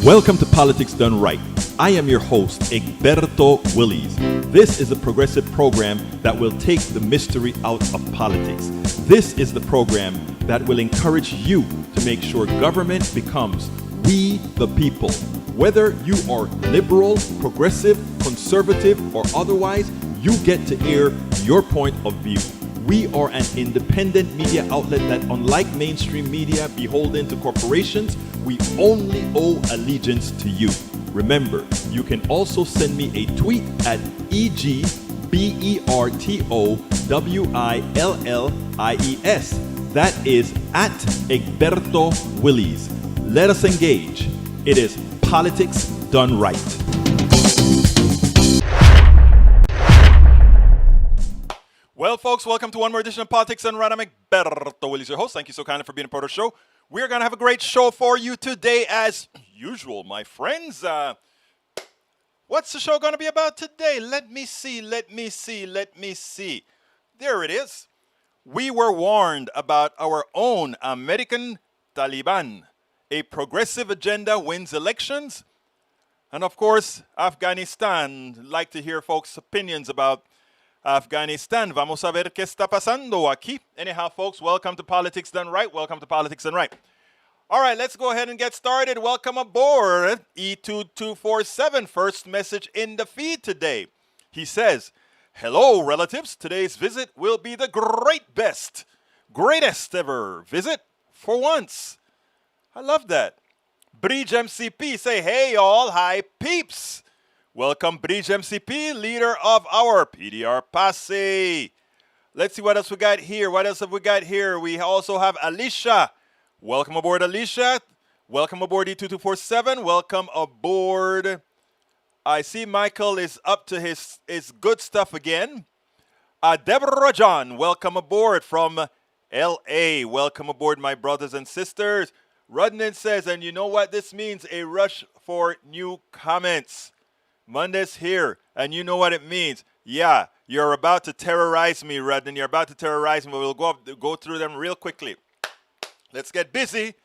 Welcome to Politics Done Right. I am your host, Egberto Willies. This is a progressive program that will take the mystery out of politics. This is the program that will encourage you to make sure government becomes we the people. Whether you are liberal, progressive, conservative, or otherwise, you get to air your point of view. We are an independent media outlet that, unlike mainstream media beholden to corporations, we only owe allegiance to you. Remember, you can also send me a tweet at EGBERTOWILLIES. That is at Egberto Willies. Let us engage. It is Politics Done Right. Well, folks, welcome to one more edition of Politics Done Right. I'm Egberto Willies, your host. Thank you so kindly for being a part of the show. We're going to have a great show for you today, as usual, my friends. What's the show going to be about today? Let me see. There it is. We were warned about our own American Taliban. A progressive agenda wins elections. And of course, Afghanistan. Like to hear folks' opinions about Afghanistan. Vamos a ver qué está pasando aquí. Anyhow, folks, welcome to Politics Done Right. Welcome to Politics Done Right. All right, let's go ahead and get started. Welcome aboard E2247. First message in the feed today. He says, hello, relatives. Today's visit will be the greatest ever visit for once. I love that. Bridge MCP say, hey, y'all. Hi, peeps. Welcome, Bridge MCP, leader of our PDR Passe. Let's see what else we got here. We also have Alicia. Welcome aboard, Alicia. Welcome aboard E2247. Welcome aboard. I see Michael is up to his good stuff again. Deborah John, welcome aboard from L.A. Welcome aboard, my brothers and sisters. Rudnan says, and you know what this means? A rush for new comments. Monday's here, and you know what it means. Yeah, you're about to terrorize me, Rudnan. You're about to terrorize me. We'll go through them real quickly. Let's get busy.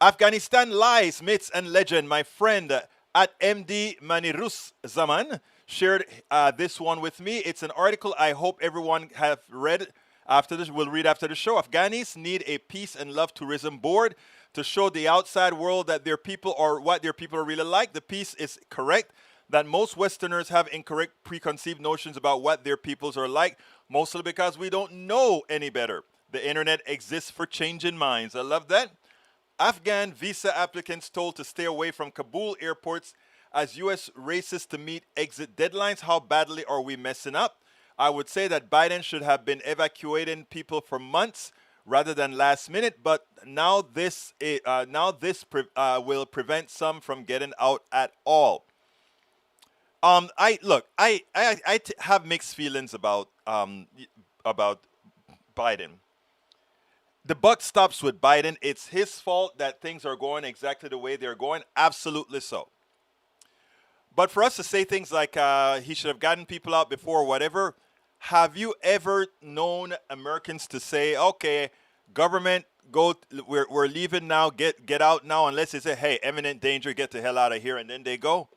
Afghanistan lies, myths, and legend. My friend at MD Manirus Zaman shared this one with me. It's an article I hope everyone have read after this. Will read after the show. Afghanis need a peace and love tourism board to show the outside world that their people are what their people are really like. The piece is correct that most Westerners have incorrect preconceived notions about what their peoples are like, mostly because we don't know any better. The internet exists for changing minds. I love that. Afghan visa applicants told to stay away from Kabul airports as U.S. races to meet exit deadlines. How badly are we messing up? I would say that Biden should have been evacuating people for months rather than last minute, but now this will prevent some from getting out at all. I have mixed feelings about Biden. The buck stops with Biden. It's his fault that things are going exactly the way they're going. Absolutely so. But for us to say things like he should have gotten people out before or whatever, have you ever known Americans to say, okay, government, we're leaving now, get out now, unless they say, hey, imminent danger, get the hell out of here, and then they go?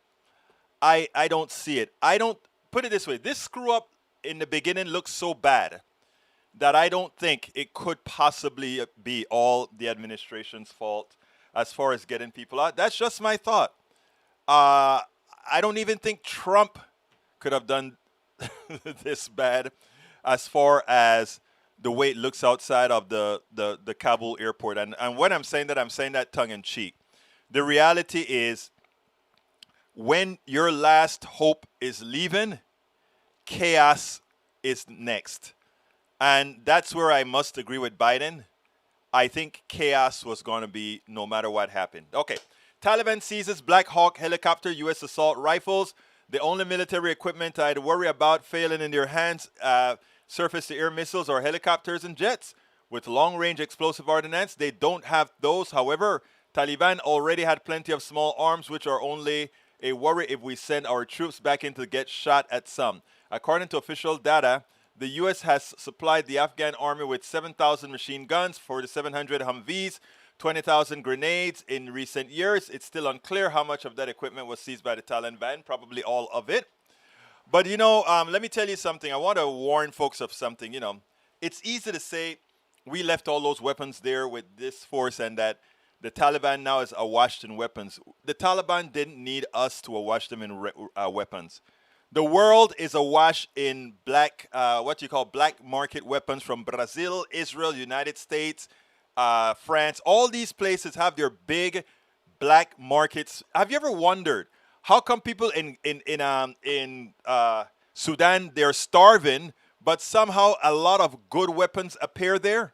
I don't see it. I don't put it this way. This screw up in the beginning looks so bad that I don't think it could possibly be all the administration's fault as far as getting people out. That's just my thought. I don't even think Trump could have done this bad as far as the way it looks outside of the Kabul airport. And when I'm saying that tongue in cheek. The reality is, when your last hope is leaving, chaos is next. And that's where I must agree with Biden. I think chaos was going to be no matter what happened. Okay. Taliban seizes Black Hawk helicopter, U.S. assault rifles. The only military equipment I'd worry about failing in their hands, surface-to-air missiles or helicopters and jets. With long-range explosive ordnance, they don't have those. However, Taliban already had plenty of small arms, which are only a worry if we send our troops back in to get shot at some. According to official data, the U.S. has supplied the Afghan army with 7,000 machine guns, 4,700 Humvees, 20,000 grenades in recent years. It's still unclear how much of that equipment was seized by the Taliban, probably all of it. But let me tell you something. I want to warn folks of something. It's easy to say we left all those weapons there with this force and that the Taliban now is awash in weapons. The Taliban didn't need us to awash them in weapons. The world is awash in black market weapons from Brazil, Israel, United States, France. All these places have their big black markets. Have you ever wondered how come people in Sudan, they're starving, but somehow a lot of good weapons appear there?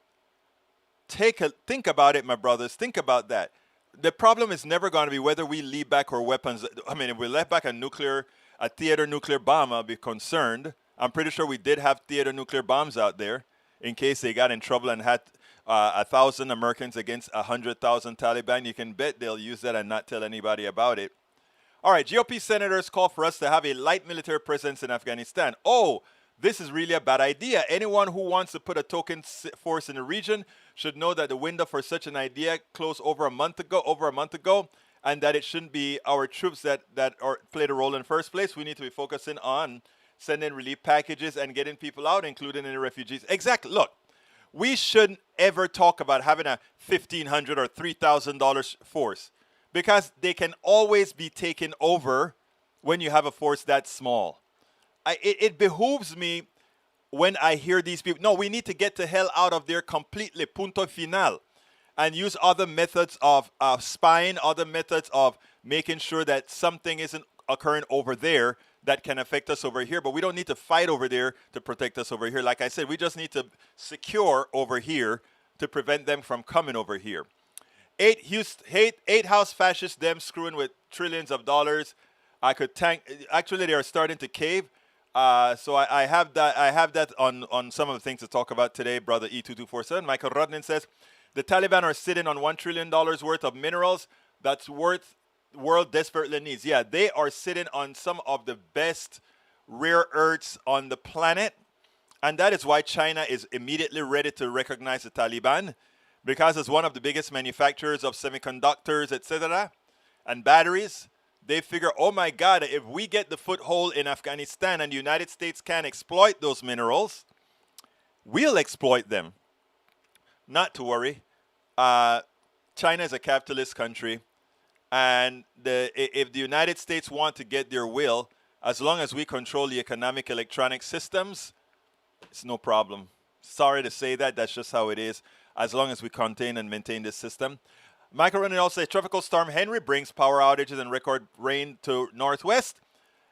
Think about it, my brothers. Think about that. The problem is never going to be whether we leave back our weapons. I mean, if we left back a theater nuclear bomb, I'll be concerned. I'm pretty sure we did have theater nuclear bombs out there in case they got in trouble and had 1,000 Americans against 100,000 Taliban. You can bet they'll use that and not tell anybody about it. All right, GOP senators call for us to have a light military presence in Afghanistan. Oh, this is really a bad idea. Anyone who wants to put a token force in the region should know that the window for such an idea closed over a month ago, and that it shouldn't be our troops that played a role in the first place. We need to be focusing on sending relief packages and getting people out, including any refugees. Exactly. Look, we shouldn't ever talk about having a $1,500 or $3,000 force, because they can always be taken over when you have a force that small. It behooves me when I hear these people, no, we need to get the hell out of there completely, punto final, and use other methods of spying, other methods of making sure that something isn't occurring over there that can affect us over here. But we don't need to fight over there to protect us over here. Like I said, we just need to secure over here to prevent them from coming over here. Eight House fascist them screwing with trillions of dollars. Actually, they are starting to cave. So I have that on some of the things to talk about today, brother E2247. Michael Rudnin says the Taliban are sitting on $1 trillion worth of minerals that's worth world desperately needs. Yeah, they are sitting on some of the best rare earths on the planet, and that is why China is immediately ready to recognize the Taliban, because as one of the biggest manufacturers of semiconductors, etc., and batteries, they figure, oh my God, if we get the foothold in Afghanistan and the United States can exploit those minerals, we'll exploit them. Not to worry. China is a capitalist country, and if the United States want to get their will, as long as we control the economic electronic systems, it's no problem. Sorry to say that, that's just how it is, as long as we contain and maintain this system. Michael Renner also says, Tropical Storm Henry brings power outages and record rain to Northwest.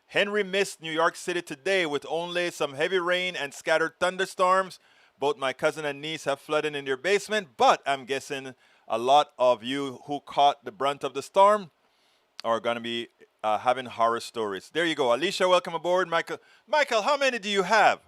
Henry missed New York City today with only some heavy rain and scattered thunderstorms. Both my cousin and niece have flooded in their basement, but I'm guessing a lot of you who caught the brunt of the storm are going to be having horror stories. There you go. Alicia, welcome aboard. Michael, how many do you have?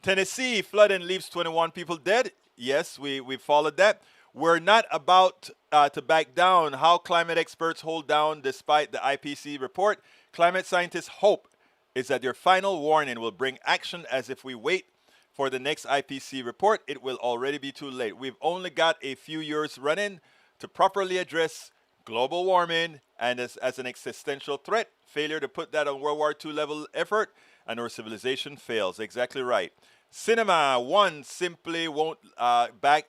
Tennessee, flooding leaves 21 people dead. Yes, we followed that. We're not about to back down. How climate experts hold down despite the IPCC report. Climate scientists hope is that their final warning will bring action, as if we wait for the next IPCC report, it will already be too late. We've only got a few years running to properly address global warming and as an existential threat. Failure to put that on World War II level effort, and our civilization fails. Exactly right. I simply won't back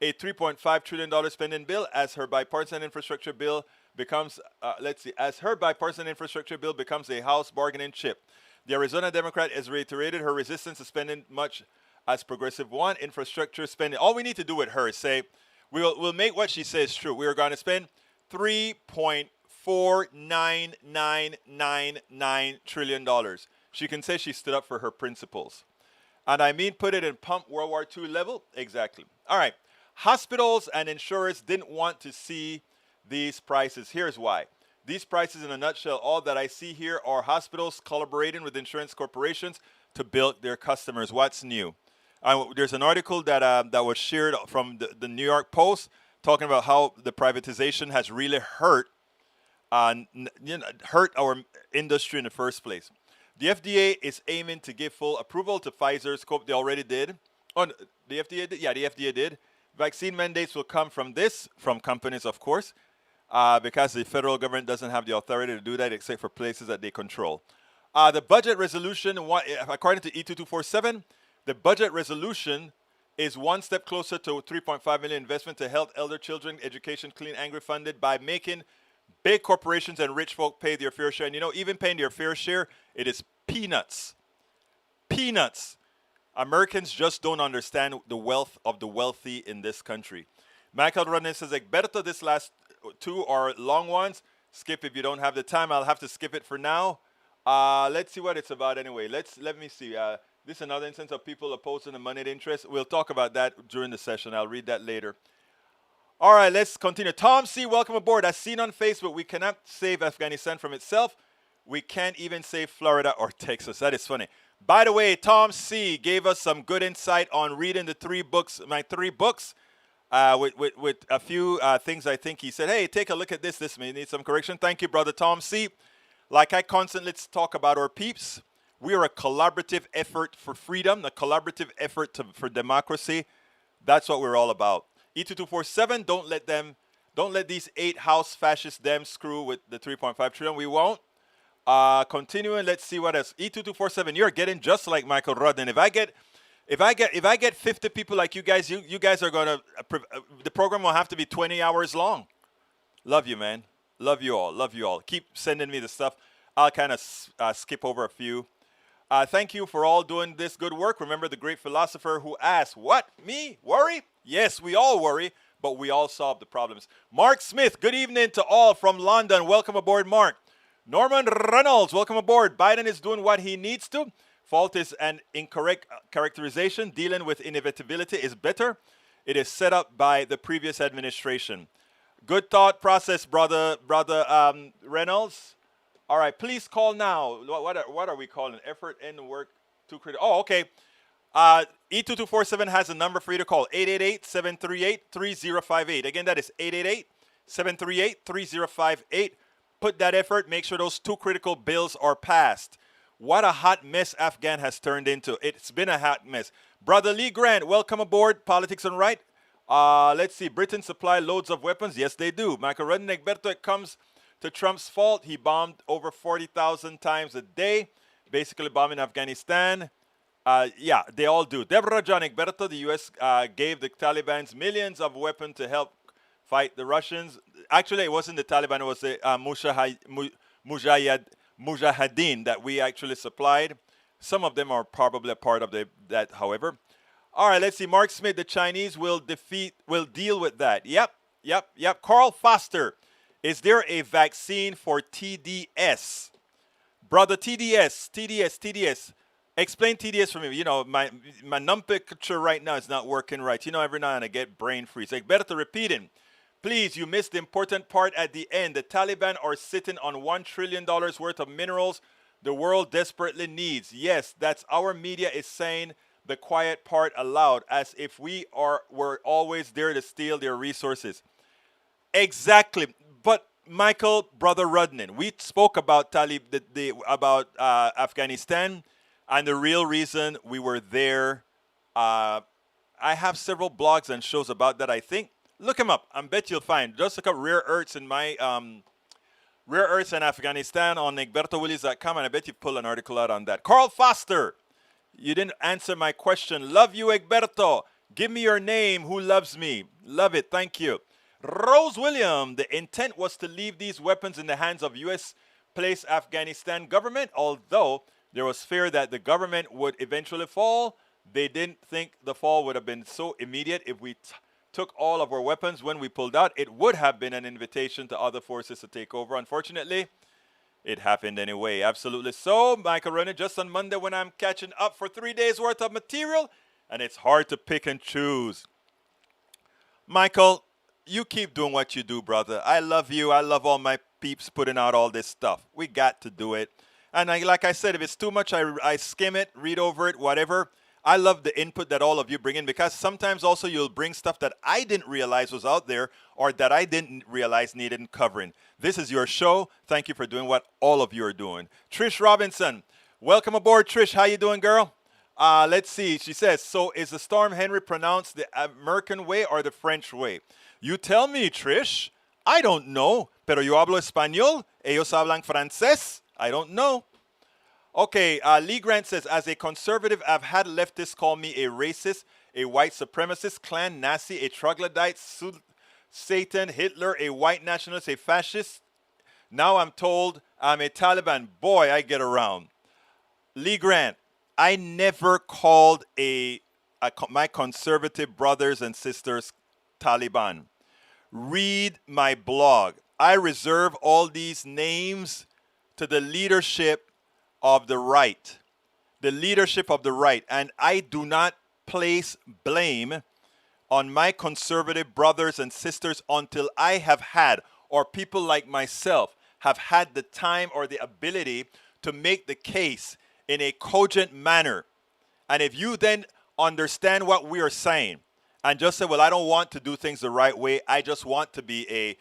a $3.5 trillion spending bill as her bipartisan infrastructure bill becomes a House bargaining chip. The Arizona Democrat has reiterated her resistance to spending much as progressive want. Infrastructure spending. All we need to do with her is say, we'll make what she says true. We are going to spend $3.49999 trillion. She can say she stood up for her principles. And I mean, put it in pump World War II level. Exactly. All right. Hospitals and insurers didn't want to see these prices. Here's why. These prices, in a nutshell, all that I see here are hospitals collaborating with insurance corporations to build their customers. What's new? There's an article that was shared from the New York Post talking about how the privatization has really hurt our industry in the first place. The FDA is aiming to give full approval to Pfizer's they already did. Oh, the FDA did? Yeah, the FDA did. Vaccine mandates will come from from companies, of course, because the federal government doesn't have the authority to do that except for places that they control. The budget resolution, according to E2247, the budget resolution is one step closer to 3.5 million investment to health, elder children, education, clean, angry funded by making big corporations and rich folk pay their fair share. And even paying their fair share, it is peanuts. Peanuts. Americans just don't understand the wealth of the wealthy in this country. Michael Rodney says, Egberto, this last two are long ones. Skip if you don't have the time. I'll have to skip it for now. Let's see what it's about anyway. Let me see. This is another instance of people opposing the moneyed interest. We'll talk about that during the session. I'll read that later. All right, let's continue. Tom C., welcome aboard. As seen on Facebook, we cannot save Afghanistan from itself. We can't even save Florida or Texas. That is funny. By the way, Tom C. gave us some good insight on reading the my three books, with a few things I think he said, hey, take a look at this. This may need some correction. Thank you, Brother Tom C. Like I constantly talk about our peeps, we are a collaborative effort for freedom, a collaborative effort for democracy. That's what we're all about. E2247, don't let these 8 house fascist them screw with the 3.5 trillion. We won't. Continuing, let's see what else. E2247, you're getting just like Michael Rodden. If I get 50 people like you guys, you guys are gonna the program will have to be 20 hours long. Love you, man. Love you all. Love you all. Keep sending me the stuff. I'll kind of skip over a few. Thank you for all doing this good work. Remember the great philosopher who asked, what? Me? Worry? Yes, we all worry, but we all solve the problems. Mark Smith, good evening to all from London. Welcome aboard, Mark. Norman Reynolds, welcome aboard. Biden is doing what he needs to. Fault is an incorrect characterization. Dealing with inevitability is better. It is set up by the previous administration. Good thought process, brother Reynolds. All right, please call now. What are we calling? Effort and work too critical. Oh, okay. E2247 has a number for you to call. 888-738-3058. Again, that is 888-738-3058. Put that effort. Make sure those 2 critical bills are passed. What a hot mess Afghan has turned into. It's been a hot mess. Brother Lee Grant, welcome aboard. Politics and Right. Let's see. Britain supply loads of weapons. Yes, they do. Michael Rodden, Egberto, it comes to Trump's fault. He bombed over 40,000 times a day, basically bombing Afghanistan. Yeah, they all do. Deborah John Egberto, the U.S. Gave the Taliban's millions of weapons to help fight the Russians. Actually, it wasn't the Taliban. It was the Mujahideen that we actually supplied. Some of them are probably a part of that, however. All right, let's see. Mark Smith, the Chinese will deal with that. Yep. Carl Foster, is there a vaccine for TDS? Brother TDS. Explain TDS for me. My nomenclature right now is not working right. Every now and I get brain freeze. Egberto repeating. Please, you missed the important part at the end. The Taliban are sitting on $1 trillion worth of minerals the world desperately needs. Yes, that's our media is saying the quiet part aloud, as if were always there to steal their resources. Exactly. But Michael, Brother Rudnin, we spoke about Afghanistan, and the real reason we were there. I have several blogs and shows about that, I think. Look them up. I bet you'll find. Just look up Rare Earths in my Rare Earths in Afghanistan on egbertowillies.com, and I bet you pull an article out on that. Carl Foster, you didn't answer my question. Love you, Egberto. Give me your name. Who loves me? Love it. Thank you. Rose William, the intent was to leave these weapons in the hands of U.S.-placed Afghanistan government, although there was fear that the government would eventually fall. They didn't think the fall would have been so immediate if we took all of our weapons when we pulled out. It would have been an invitation to other forces to take over. Unfortunately, it happened anyway. Absolutely. So, Michael Ronan, just on Monday when I'm catching up for 3 days worth of material, and it's hard to pick and choose. Michael, you keep doing what you do, brother. I love you. I love all my peeps putting out all this stuff. We got to do it. And like I said, if it's too much, I skim it, read over it, whatever. I love the input that all of you bring in, because sometimes also you'll bring stuff that I didn't realize was out there, or that I didn't realize needed covering. This is your show. Thank you for doing what all of you are doing. Trish Robinson, welcome aboard, Trish. How you doing, girl? Let's see. She says, so is the Storm Henry pronounced the American way or the French way? You tell me, Trish. I don't know. Pero yo hablo español. Ellos hablan francés. I don't know. Okay, Lee Grant says, as a conservative, I've had leftists call me a racist, a white supremacist, Klan, Nazi, a troglodyte, Satan, Hitler, a white nationalist, a fascist. Now I'm told I'm a Taliban. Boy, I get around. Lee Grant, I never called my conservative brothers and sisters Taliban. Read my blog. I reserve all these names to the leadership of the right. The leadership of the right. And I do not place blame on my conservative brothers and sisters until I have had, or people like myself have had the time or the ability to make the case in a cogent manner. And if you then understand what we are saying and just say, well, I don't want to do things the right way. I just want to be a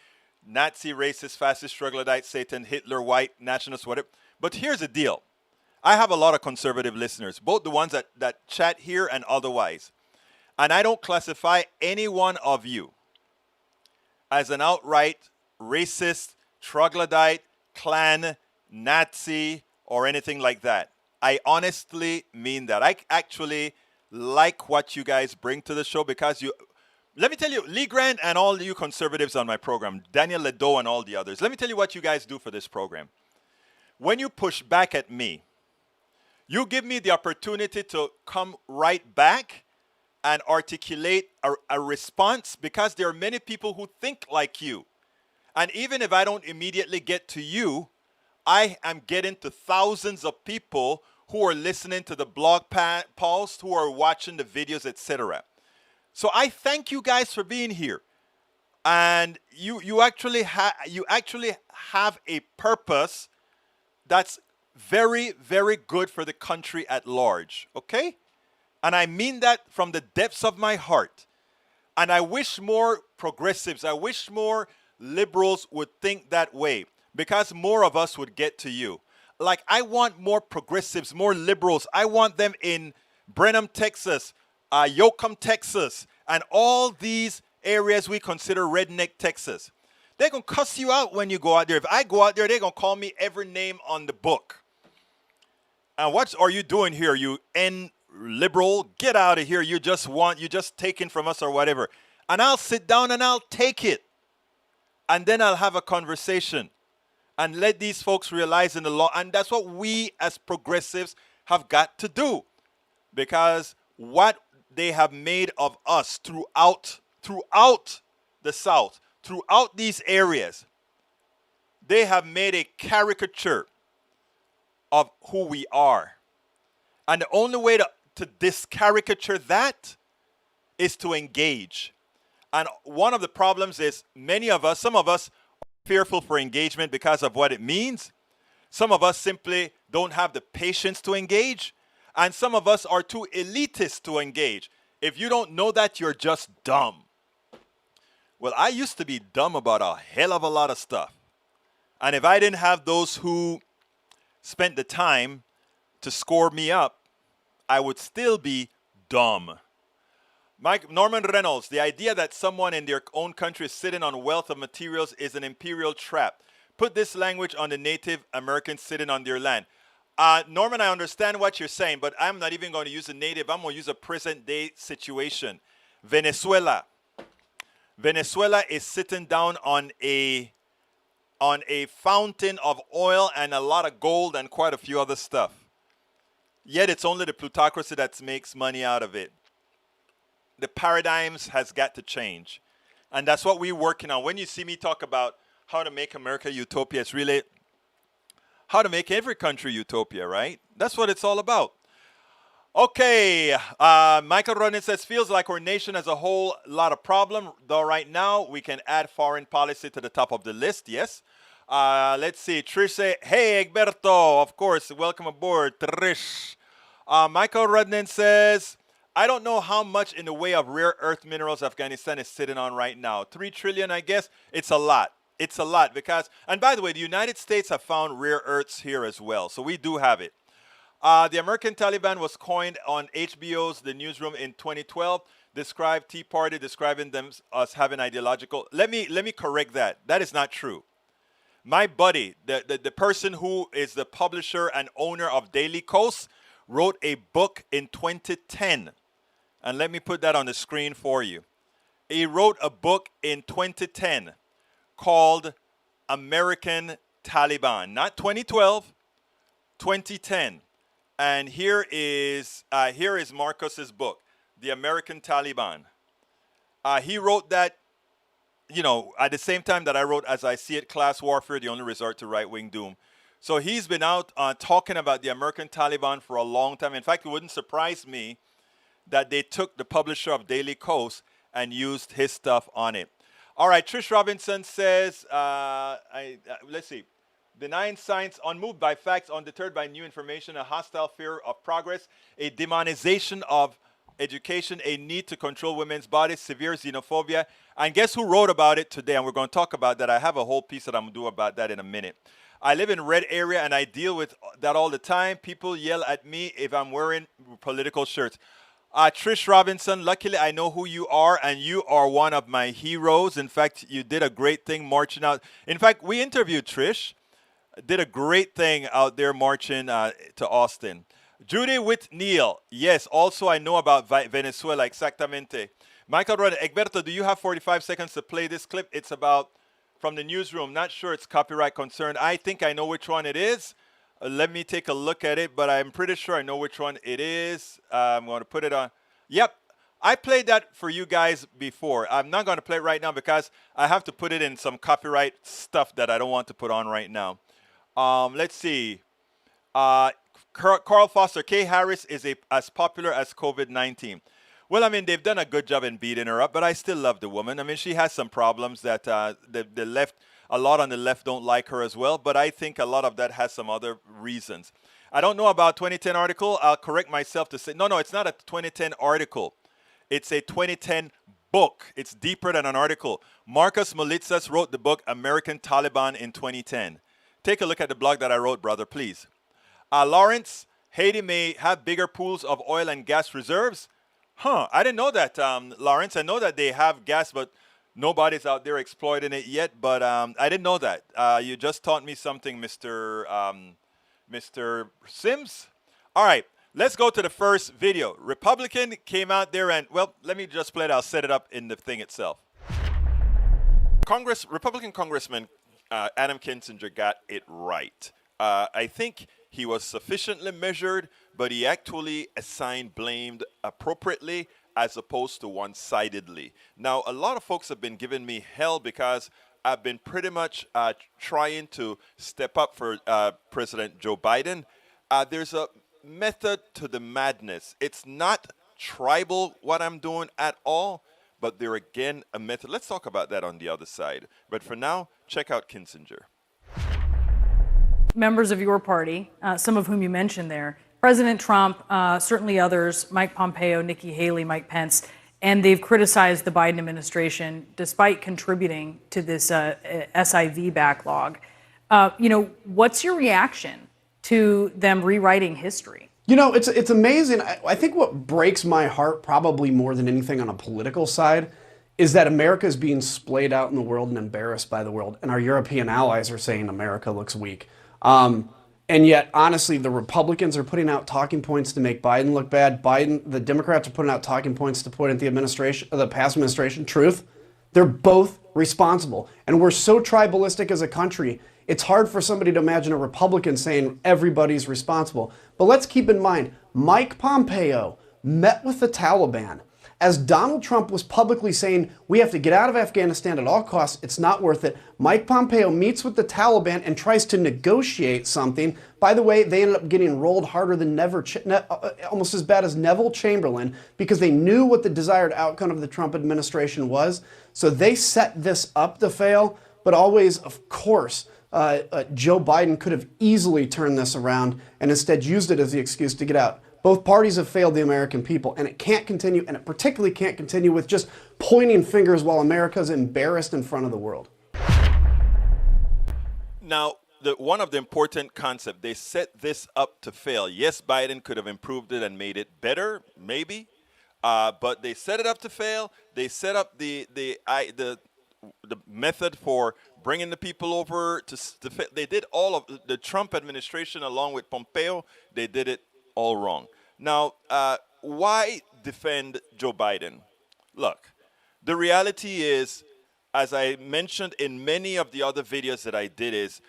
Nazi, racist, fascist, troglodyte, Satan, Hitler, white, nationalist, whatever. But here's the deal. I have a lot of conservative listeners, both the ones that chat here and otherwise. And I don't classify any one of you as an outright racist, troglodyte, Klan, Nazi, or anything like that. I honestly mean that. I actually like what you guys bring to the show because let me tell you, Lee Grant and all you conservatives on my program, Daniel Ledo and all the others, let me tell you what you guys do for this program. When you push back at me, you give me the opportunity to come right back and articulate a response because there are many people who think like you. And even if I don't immediately get to you, I am getting to thousands of people who are listening to the blog post, who are watching the videos, etc. So I thank you guys for being here. And you actually have a purpose that's very, very good for the country at large, okay? And I mean that from the depths of my heart. And I wish more progressives, I wish more liberals would think that way because more of us would get to you. Like, I want more progressives, more liberals. I want them in Brenham, Texas, Yoakum, Texas, and all these areas we consider redneck Texas. They're going to cuss you out when you go out there. If I go out there, they're going to call me every name on the book. And what are you doing here, you liberal? Get out of here. You just taking from us or whatever. And I'll sit down and I'll take it. And then I'll have a conversation and let these folks realize in the law. And that's what we as progressives have got to do. Because what they have made of us throughout the South, throughout these areas, they have made a caricature of who we are. And the only way to discaricature that is to engage. And one of the problems is some of us are fearful for engagement because of what it means. Some of us simply don't have the patience to engage. And some of us are too elitist to engage. If you don't know that, you're just dumb. Well, I used to be dumb about a hell of a lot of stuff. And if I didn't have those who spent the time to score me up, I would still be dumb. Norman Reynolds, the idea that someone in their own country is sitting on wealth of materials is an imperial trap. Put this language on the Native Americans sitting on their land. Norman, I understand what you're saying, but I'm not even going to use a native. I'm going to use a present-day situation. Venezuela. Venezuela is sitting down on a fountain of oil and a lot of gold and quite a few other stuff. Yet it's only the plutocracy that makes money out of it. The paradigms has got to change. And that's what we're working on. When you see me talk about how to make America utopia, it's really how to make every country utopia, right? That's what it's all about. Okay, Michael Rodin says, feels like our nation as a whole lot of problem, though right now we can add foreign policy to the top of the list, yes. Let's see, Trish say, hey, Egberto, of course, welcome aboard, Trish. Michael Rodin says, I don't know how much in the way of rare earth minerals Afghanistan is sitting on right now. 3 trillion, I guess. It's a lot. It's a lot because, and by the way, the United States have found rare earths here as well. So we do have it. The American Taliban was coined on HBO's The Newsroom in 2012. Described Tea Party, describing them as having ideological. Let me correct that. That is not true. My buddy, the person who is the publisher and owner of Daily Kos, wrote a book in 2010. And let me put that on the screen for you. He wrote a book in 2010 called American Taliban, not 2012, 2010. And here is Markos's book, The American Taliban. He wrote that, at the same time that I wrote As I See It, Class Warfare, the Only Resort to Right-Wing Doom. So he's been out talking about the American Taliban for a long time. In fact, it wouldn't surprise me that they took the publisher of Daily Kos and used his stuff on it. All right, Trish Robinson says, let's see. Denying science, unmoved by facts, undeterred by new information, a hostile fear of progress, a demonization of education, a need to control women's bodies, severe xenophobia. And guess who wrote about it today? And we're going to talk about that. I have a whole piece that I'm going to do about that in a minute. I live in red area and I deal with that all the time. People yell at me if I'm wearing political shirts. Trish Robinson, luckily I know who you are, and you are one of my heroes. In fact, you did a great thing marching out. In fact, we interviewed Trish. Did a great thing out there marching to Austin. Judy Whitneal, yes, also I know about Venezuela, exactamente. Michael Rodden, Egberto, do you have 45 seconds to play this clip? It's about, from the newsroom, not sure it's copyright concerned. I think I know which one it is. Let me take a look at it, but I'm pretty sure I know which one it is. I'm going to put it on. Yep, I played that for you guys before. I'm not going to play it right now because I have to put it in some copyright stuff that I don't want to put on right now. Let's see. Carl Foster, Kay Harris is as popular as COVID-19. Well, I mean, they've done a good job in beating her up, but I still love the woman. I mean, she has some problems that the left, a lot on the left don't like her as well, but I think a lot of that has some other reasons. I don't know about 2010 article. I'll correct myself to say, no, it's not a 2010 article. It's a 2010 book. It's deeper than an article. Markos Moulitsas wrote the book American Taliban in 2010. Take a look at the blog that I wrote, brother, please. Lawrence, Haiti may have bigger pools of oil and gas reserves. I didn't know that, Lawrence. I know that they have gas, but nobody's out there exploiting it yet. But I didn't know that. You just taught me something, Mr. Sims. All right, let's go to the first video. Republican came out there and, well, let me just play it. I'll set it up in the thing itself. Republican Congressman Adam Kinzinger got it right. I think he was sufficiently measured, but he actually assigned blame appropriately as opposed to one-sidedly. Now, a lot of folks have been giving me hell because I've been pretty much trying to step up for President Joe Biden. There's a method to the madness. It's not tribal what I'm doing at all, but there again a method. Let's talk about that on the other side. But for now, check out Kinzinger. Members of your party, some of whom you mentioned there, President Trump, certainly others, Mike Pompeo, Nikki Haley, Mike Pence, and they've criticized the Biden administration despite contributing to this SIV backlog. What's your reaction to them rewriting history? It's amazing. I think what breaks my heart probably more than anything on a political side is that America is being splayed out in the world and embarrassed by the world. And our European allies are saying America looks weak. And yet, honestly, the Republicans are putting out talking points to make Biden look bad. The Democrats are putting out talking points to point at the past administration. Truth, they're both responsible. And we're so tribalistic as a country, it's hard for somebody to imagine a Republican saying everybody's responsible. But let's keep in mind, Mike Pompeo met with the Taliban. As Donald Trump was publicly saying, we have to get out of Afghanistan at all costs, it's not worth it, Mike Pompeo meets with the Taliban and tries to negotiate something. By the way, they ended up getting rolled harder than almost as bad as Neville Chamberlain, because they knew what the desired outcome of the Trump administration was. So they set this up to fail, but always, of course, Joe Biden could have easily turned this around and instead used it as the excuse to get out. Both parties have failed the American people, and it can't continue, and it particularly can't continue with just pointing fingers while America's embarrassed in front of the world. Now, one of the important concepts, they set this up to fail. Yes, Biden could have improved it and made it better, maybe, but they set it up to fail. They set up the method for bringing the people over they did all of the Trump administration along with Pompeo. They did it all wrong. Now, why defend Joe Biden? Look, the reality is, as I mentioned in many of the other videos that I did, is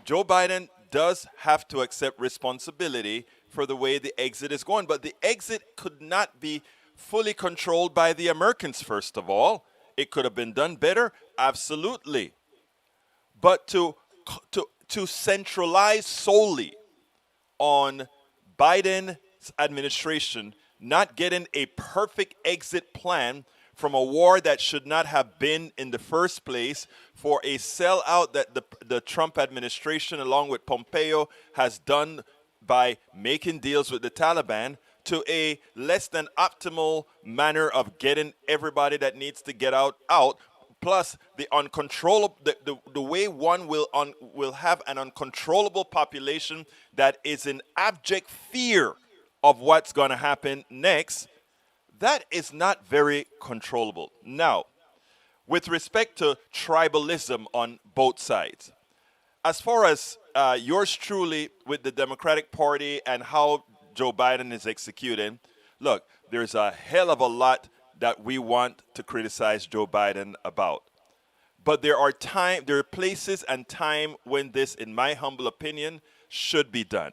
Joe Biden does have to accept responsibility for the way the exit is going. But the exit could not be fully controlled by the Americans, first of all. It could have been done better, absolutely. But to centralize solely on Biden's administration not getting a perfect exit plan from a war that should not have been in the first place, for a sellout that the Trump administration, along with Pompeo, has done by making deals with the Taliban, to a less than optimal manner of getting everybody that needs to get out, plus the uncontrollable, the way one will have an uncontrollable population that is in abject fear of what's going to happen next. That is not very controllable. Now, with respect to tribalism on both sides, as far as yours truly with the Democratic Party and how Joe Biden is executing, look, there's a hell of a lot that we want to criticize Joe Biden about. But there are places and time when this, in my humble opinion, should be done.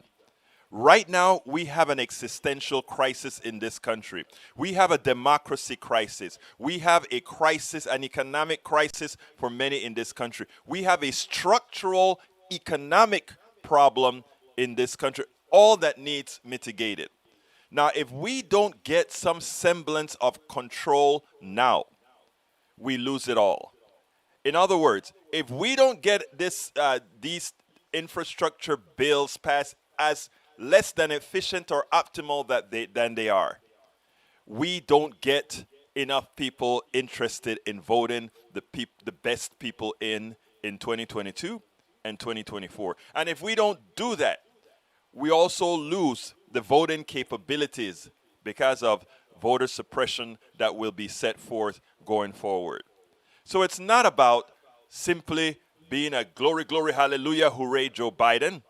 Right now, we have an existential crisis in this country. We have a democracy crisis. We have a crisis, an economic crisis for many in this country. We have a structural economic problem in this country, all that needs mitigated. Now, if we don't get some semblance of control now, we lose it all. In other words, if we don't get these infrastructure bills passed as less than efficient or optimal than they are, we don't get enough people interested in voting the best people in 2022 and 2024. And if we don't do that, we also lose the voting capabilities because of voter suppression that will be set forth going forward. So it's not about simply being a glory, glory, hallelujah, hooray, Joe Biden.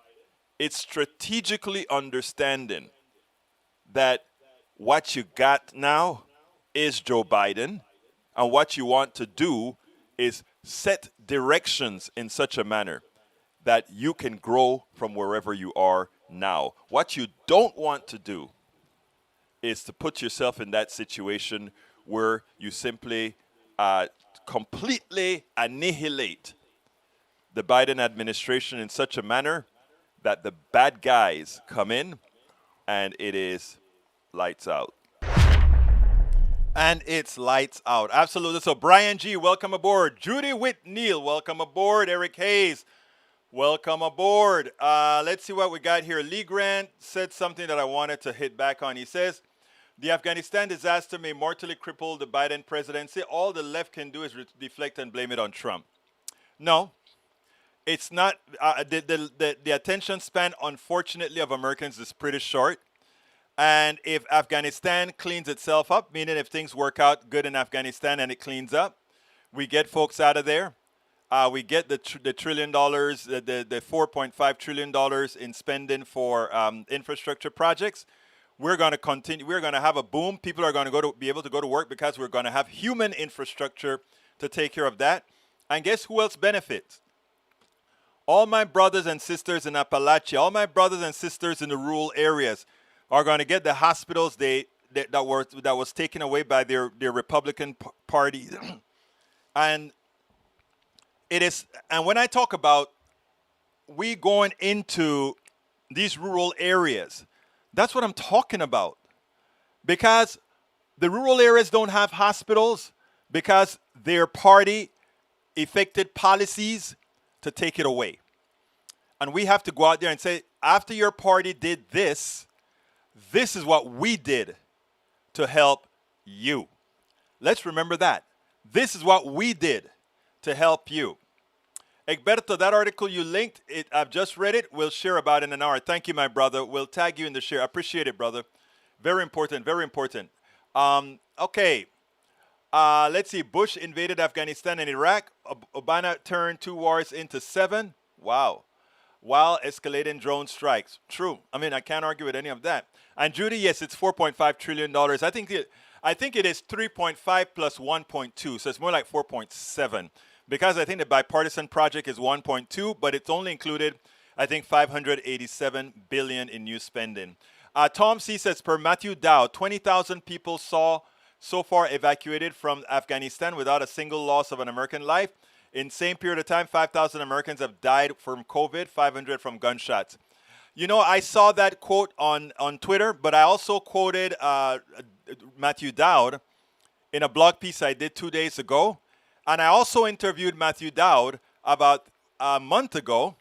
It's strategically understanding that what you got now is Joe Biden, and what you want to do is set directions in such a manner that you can grow from wherever you are now. What you don't want to do is to put yourself in that situation where you simply completely annihilate the Biden administration in such a manner that the bad guys come in and it is lights out. And it's lights out. Absolutely. So Brian G., welcome aboard. Judy Whitneal, welcome aboard. Eric Hayes, welcome aboard. Let's see what we got here. Lee Grant said something that I wanted to hit back on. He says, the Afghanistan disaster may mortally cripple the Biden presidency. All the left can do is deflect and blame it on Trump. No, it's not. The attention span, unfortunately, of Americans is pretty short. And if Afghanistan cleans itself up, meaning if things work out good in Afghanistan and it cleans up, we get folks out of there. We get the $1 trillion, the $4.5 trillion in spending for infrastructure projects. We're going to continue. We're going to have a boom. People are going to be able to go to work because we're going to have human infrastructure to take care of that. And guess who else benefits? All my brothers and sisters in Appalachia, all my brothers and sisters in the rural areas are going to get the hospitals that was taken away by their Republican Party. And it is, and when I talk about we going into these rural areas, that's what I'm talking about. Because the rural areas don't have hospitals because their party effected policies to take it away. And we have to go out there and say, after your party did this, this is what we did to help you. Let's remember that. This is what we did to help you. Egberto, that article you linked, I've just read it. We'll share about it in an hour. Thank you, my brother. We'll tag you in the share. I appreciate it, brother. Very important, very important. Okay. Let's see. Bush invaded Afghanistan and Iraq. Obama turned 2 wars into 7. Wow. While escalating drone strikes. True. I mean, I can't argue with any of that. And Judy, yes, it's $4.5 trillion. I think it is 3.5 plus 1.2. So it's more like 4.7. Because I think the bipartisan project is 1.2, but it's only included, I think, 587 billion in new spending. Tom C says, per Matthew Dowd, 20,000 people so far evacuated from Afghanistan without a single loss of an American life. In same period of time, 5,000 Americans have died from COVID, 500 from gunshots. You know, I saw that quote on Twitter, but I also quoted Matthew Dowd in a blog piece I did 2 days ago. And I also interviewed Matthew Dowd about a month ago.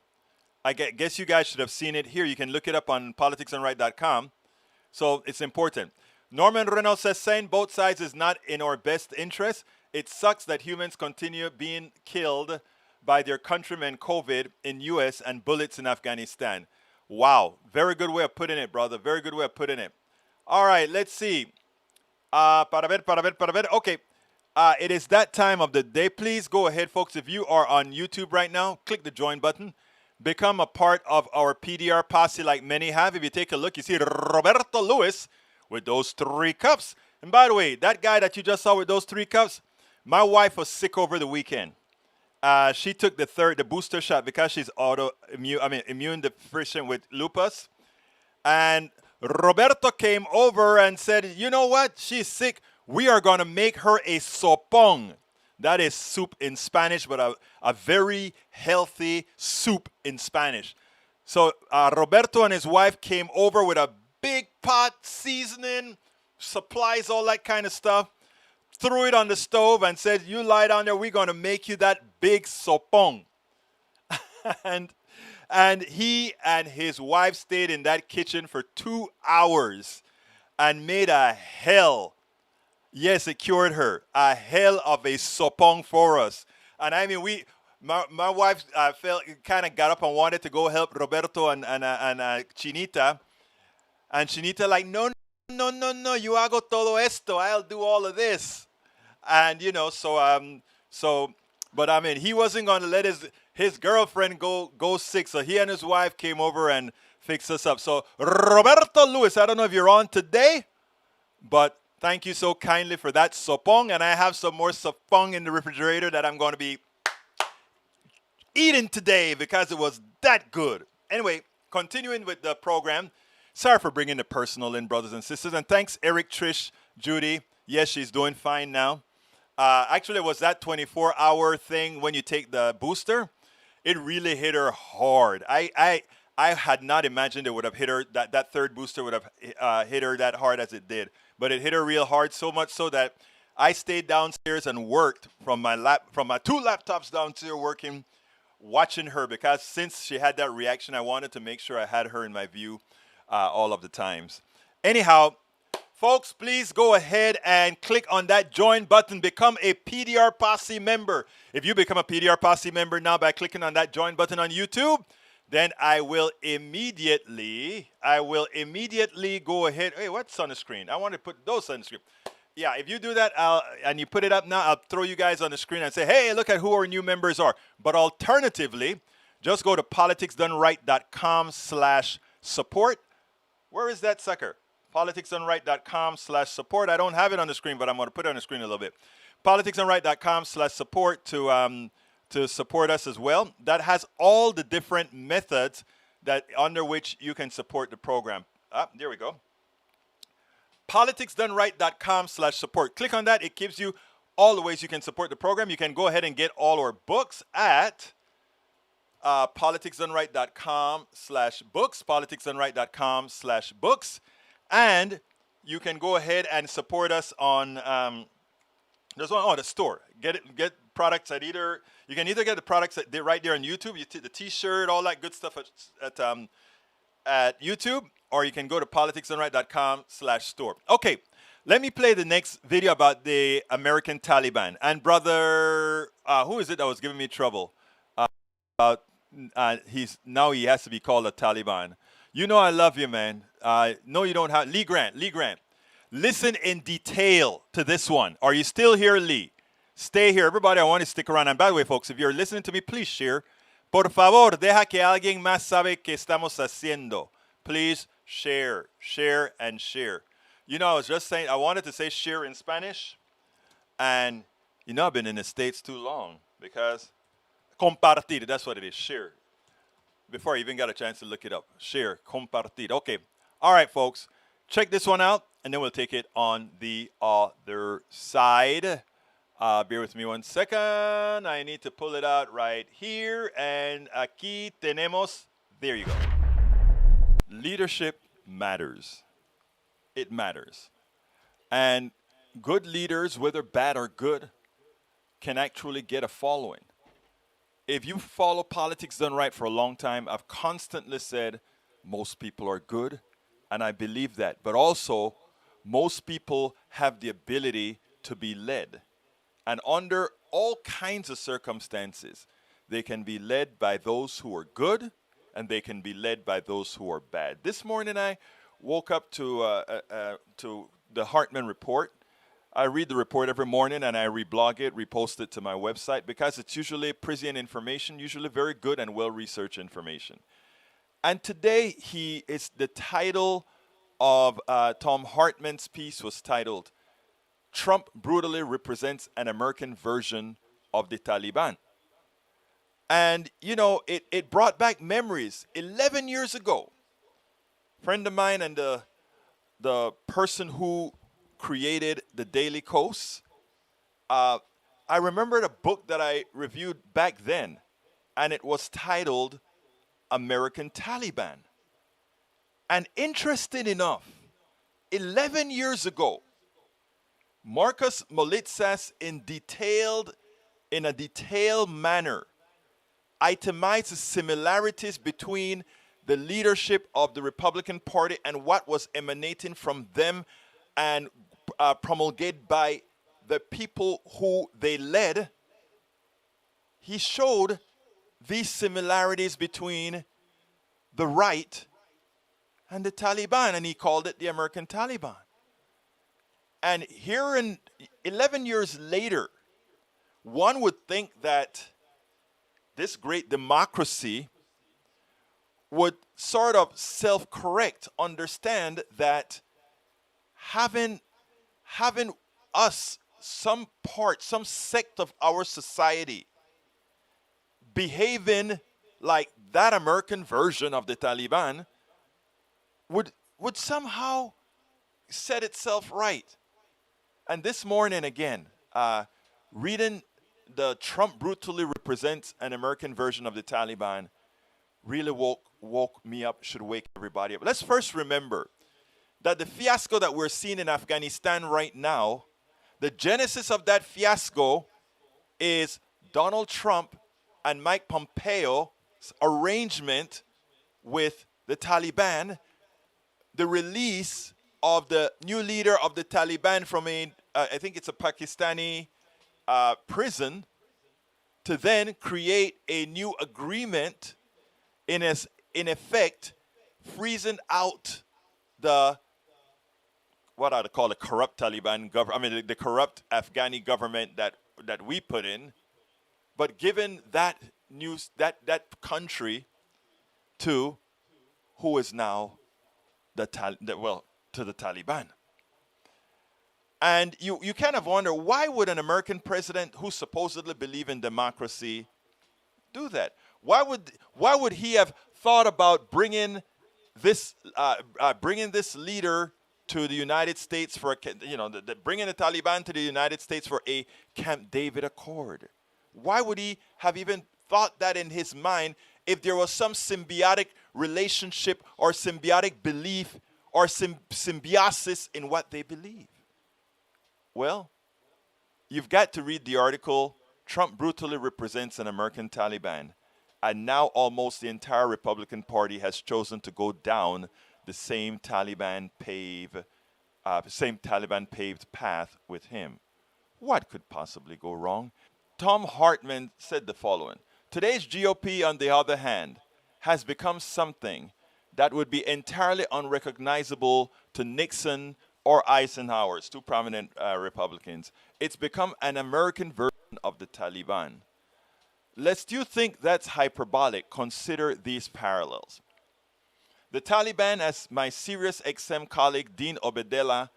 I guess you guys should have seen it here. You can look it up on politicsandright.com. So it's important. Norman Reynolds says, saying both sides is not in our best interest. It sucks that humans continue being killed by their countrymen COVID in U.S. and bullets in Afghanistan. Wow. Very good way of putting it, brother. Very good way of putting it. All right, let's see. Para ver. Okay. It is that time of the day. Please go ahead, folks. If you are on YouTube right now, click the join button. Become a part of our PDR posse like many have. If you take a look, you see Roberto Lewis with those 3 cups. And by the way, that guy that you just saw with those 3 cups, my wife was sick over the weekend. She took the booster shot because she's immune deficient with lupus. And Roberto came over and said, you know what? She's sick. We are going to make her a sopong. That is soup in Spanish, but a very healthy soup in Spanish. So Roberto and his wife came over with a big pot, seasoning, supplies, all that kind of stuff. Threw it on the stove and said, you lie down there, we're going to make you that big sopong. and he and his wife stayed in that kitchen for 2 hours and made a hell. Yes, it cured her. A hell of a sopong for us. And I mean, my wife kind of got up and wanted to go help Roberto and Chinita. And Chinita like, no, you hago todo esto. I'll do all of this. And, you know, but I mean, he wasn't going to let his girlfriend go sick. So he and his wife came over and fixed us up. So Roberto Lewis, I don't know if you're on today, but thank you so kindly for that sopong. And I have some more sopong in the refrigerator that I'm going to be eating today because it was that good. Anyway, continuing with the program. Sorry for bringing the personal in, brothers and sisters. And thanks, Eric, Trish, Judy. Yes, she's doing fine now. Actually, it was that 24-hour thing when you take the booster. It really hit her hard. I had not imagined it would have hit her, that third booster would have hit her that hard as it did. But it hit her real hard, so much so that I stayed downstairs and worked from my 2 laptops downstairs working, watching her, because since she had that reaction, I wanted to make sure I had her in my view all of the times. Anyhow, folks, please go ahead and click on that join button. Become a PDR Posse member. If you become a PDR Posse member now by clicking on that join button on YouTube, then I will immediately go ahead. Hey, what's on the screen? I want to put those on the screen. Yeah, if you do that and you put it up now, I'll throw you guys on the screen and say, hey, look at who our new members are. But alternatively, just go to politicsdoneright.com/support. Where is that sucker? politicsdoneright.com/support. I don't have it on the screen, but I'm going to put it on the screen a little bit. politicsdoneright.com/support to support us as well. That has all the different methods under which you can support the program. There we go. politicsdoneright.com/support. Click on that. It gives you all the ways you can support the program. You can go ahead and get all our books at politicsdoneright.com/books, politicsdoneright.com/books. And you can go ahead and support us on the store. Get products at you can either get the products right there on YouTube, the T-shirt, all that good stuff at YouTube, or you can go to politicsdoneright.com/store. Okay, let me play the next video about the American Taliban. And brother, who is it that was giving me trouble? he has to be called a Taliban. You know I love you, man. No, you don't have Lee Grant. Lee Grant, listen in detail to this one. Are you still here, Lee? Stay here, everybody. I want you to stick around. And by the way, folks, if you're listening to me, please share. Por favor, deja que alguien más sabe qué estamos haciendo. Please share, share, and share. You know, I was just saying, I wanted to say share in Spanish, and you know, I've been in the States too long because compartir, that's what it is, share. Before I even got a chance to look it up. Share, compartir. Okay. All right, folks. Check this one out, and then we'll take it on the other side. Bear with me 1 second. I need to pull it out right here. And aquí tenemos. There you go. Leadership matters. It matters. And good leaders, whether bad or good, can actually get a following. If you follow politics done right for a long time, I've constantly said most people are good, and I believe that. But also, most people have the ability to be led. And under all kinds of circumstances, they can be led by those who are good, and they can be led by those who are bad. This morning, I woke up to the Hartmann report. I read the report every morning, and I reblog it, repost it to my website, because it's usually prescient information, usually very good and well-researched information. And today, the title of Thom Hartmann's piece was titled, "Trump Brutally Represents an American Version of the Taliban." And, you know, it brought back memories. 11 years ago, a friend of mine and the person who created the Daily Kos, I remembered a book that I reviewed back then, and it was titled American Taliban. And interesting enough, 11 years ago, Markos Moulitsas in a detailed manner itemized the similarities between the leadership of the Republican Party and what was emanating from them and promulgated by the people who they led. He showed these similarities between the right and the Taliban, and he called it the American Taliban. And here, 11 years later, one would think that this great democracy would sort of self-correct, understand that having us, some sect of our society behaving like that American version of the Taliban would somehow set itself right. And this morning again, reading the Trump brutally represents an American version of the Taliban really woke me up, should wake everybody up. Let's first remember that the fiasco that we're seeing in Afghanistan right now, the genesis of that fiasco is Donald Trump and Mike Pompeo's arrangement with the Taliban, the release of the new leader of the Taliban from I think it's a Pakistani prison, to then create a new agreement in effect freezing out what I'd call a corrupt Taliban government, I mean the corrupt Afghani government that we put in, but given that country to who is now to the Taliban. And you kind of wonder, why would an American president who supposedly believes in democracy do that? Why would he have thought about bringing this leader to the United States for bringing the Taliban to the United States for a Camp David Accord? Why would he have even thought that in his mind if there was some symbiotic relationship or symbiotic belief or symbiosis in what they believe? Well, you've got to read the article, Trump Brutally Represents an American Taliban. And now almost the entire Republican Party has chosen to go down the same Taliban paved path with him. What could possibly go wrong? Thom Hartmann said the following. Today's GOP, on the other hand, has become something that would be entirely unrecognizable to Nixon or Eisenhower's, two prominent Republicans. It's become an American version of the Taliban. Lest you think that's hyperbolic, consider these parallels. The Taliban, as my Sirius XM colleague Dean Obedela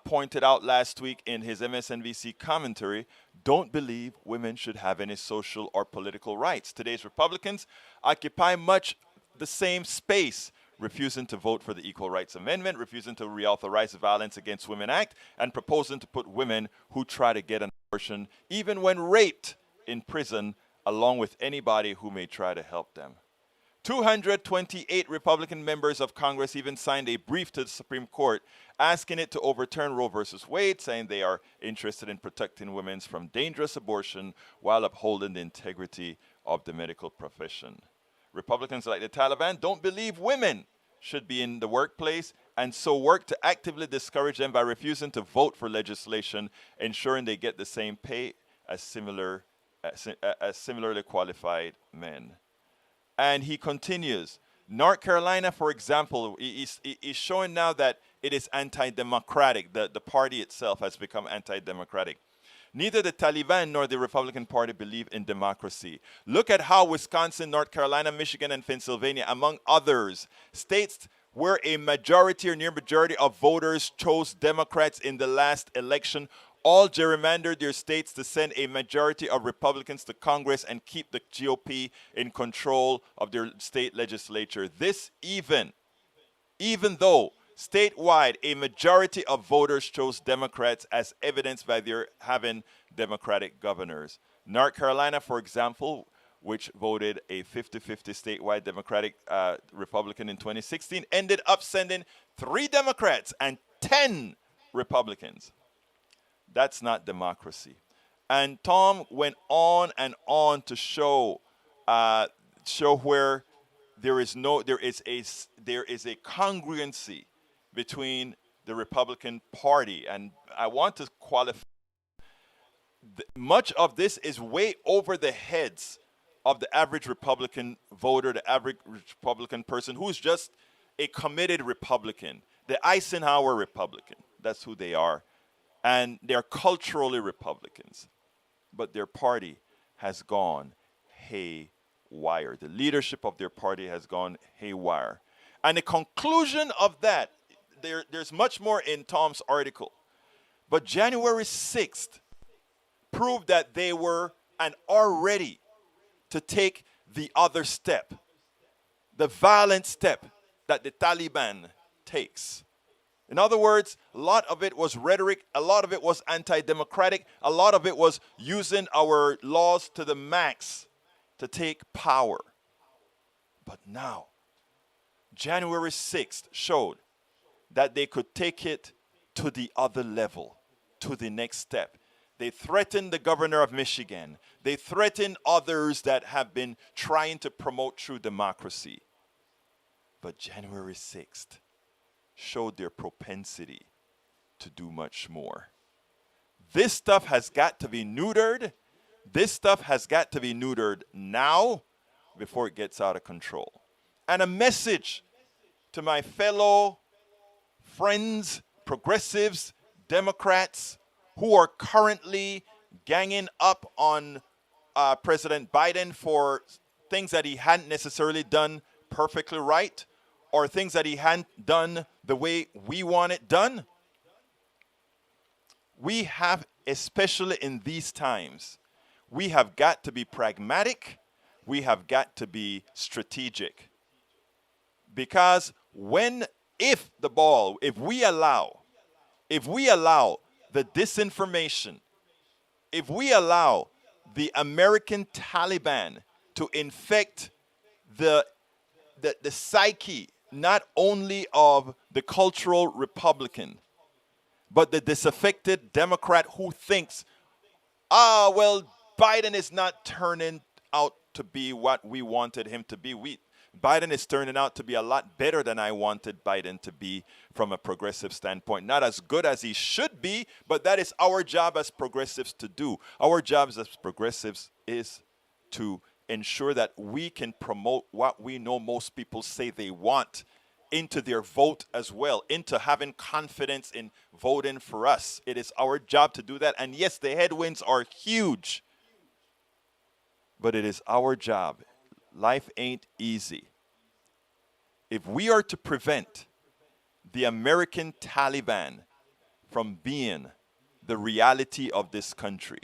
pointed out last week in his MSNBC commentary, don't believe women should have any social or political rights. Today's Republicans occupy much the same space, refusing to vote for the Equal Rights Amendment, refusing to reauthorize the Violence Against Women Act, and proposing to put women who try to get an abortion, even when raped, in prison, along with anybody who may try to help them. 228 Republican members of Congress even signed a brief to the Supreme Court asking it to overturn Roe v. Wade, saying they are interested in protecting women from dangerous abortion while upholding the integrity of the medical profession. Republicans like the Taliban don't believe women should be in the workplace and so work to actively discourage them by refusing to vote for legislation ensuring they get the same pay as similarly qualified men. And he continues, North Carolina, for example, is showing now that it is anti-democratic. The party itself has become anti-democratic. Neither the Taliban nor the Republican Party believe in democracy. Look at how Wisconsin, North Carolina, Michigan, and Pennsylvania, among others, states where a majority or near majority of voters chose Democrats in the last election, all gerrymandered their states to send a majority of Republicans to Congress and keep the GOP in control of their state legislature. This even though statewide a majority of voters chose Democrats, as evidenced by their having Democratic governors. North Carolina, for example, which voted a 50-50 statewide Democratic Republican in 2016, ended up sending 3 Democrats and 10 Republicans. That's not democracy. And Thom went on and on to show where there is a congruency between the Republican Party, and I want to qualify. Much of this is way over the heads of the average Republican voter, the average Republican person who's just a committed Republican, the Eisenhower Republican. That's who they are. And they're culturally Republicans, but their party has gone haywire. The leadership of their party has gone haywire. And the conclusion of that, there's much more in Thom's article, but January 6th proved that they were and are ready to take the other step, the violent step that the Taliban takes. In other words, a lot of it was rhetoric, a lot of it was anti-democratic, a lot of it was using our laws to the max to take power. But now, January 6th showed that they could take it to the other level, to the next step. They threatened the governor of Michigan. They threatened others that have been trying to promote true democracy. But January 6th showed their propensity to do much more. This stuff has got to be neutered. This stuff has got to be neutered now before it gets out of control. And a message to my fellow friends, progressives, Democrats who are currently ganging up on President Biden for things that he hadn't necessarily done perfectly right, or things that he hadn't done the way we want it done. We have, especially in these times, we have got to be pragmatic. We have got to be strategic. Because if we allow the disinformation, if we allow the American Taliban to infect the psyche, not only of the cultural Republican, but the disaffected Democrat who thinks, Biden is not turning out to be what we wanted him to be. Biden is turning out to be a lot better than I wanted Biden to be from a progressive standpoint. Not as good as he should be, but that is our job as progressives to do. Our job as progressives is to ensure that we can promote what we know most people say they want into their vote as well, into having confidence in voting for us. It is our job to do that. And yes, the headwinds are huge, but it is our job. Life ain't easy. If we are to prevent the American Taliban from being the reality of this country,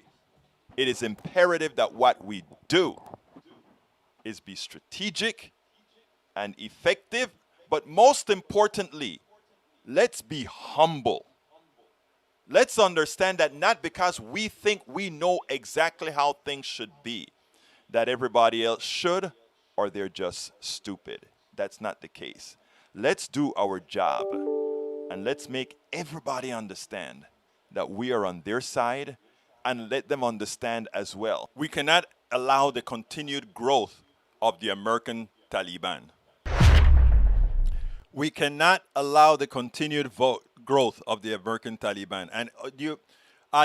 it is imperative that what we do is be strategic and effective, but most importantly, let's be humble. Let's understand that not because we think we know exactly how things should be, that everybody else should, or they're just stupid. That's not the case. Let's do our job, and let's make everybody understand that we are on their side, and let them understand as well. We cannot allow the continued growth of the American Taliban. We cannot allow the continued growth of the American Taliban. And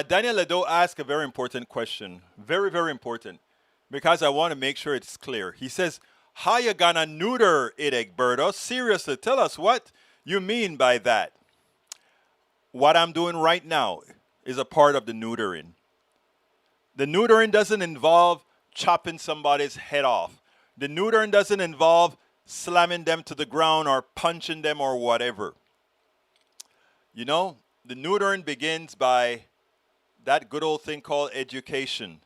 Daniel Ledo asked a very important question, very, very important, because I want to make sure it's clear. He says, how you gonna neuter it, Egberto? Seriously, tell us what you mean by that. What I'm doing right now is a part of the neutering. The neutering doesn't involve chopping somebody's head off. The neutering doesn't involve slamming them to the ground or punching them or whatever. You know, the neutering begins by that good old thing called education.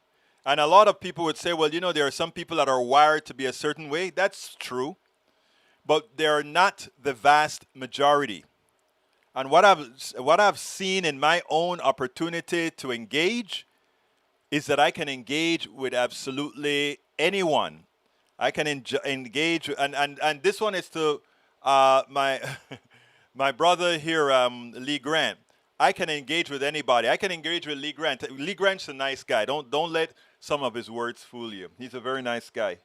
And a lot of people would say, well, you know, there are some people that are wired to be a certain way. That's true. But they're not the vast majority. And what I've seen in my own opportunity to engage is that I can engage with absolutely anyone. I can engage, and this one is to my my brother here, Lee Grant. I can engage with anybody. I can engage with Lee Grant. Lee Grant's a nice guy. Don't let some of his words fool you. He's a very nice guy.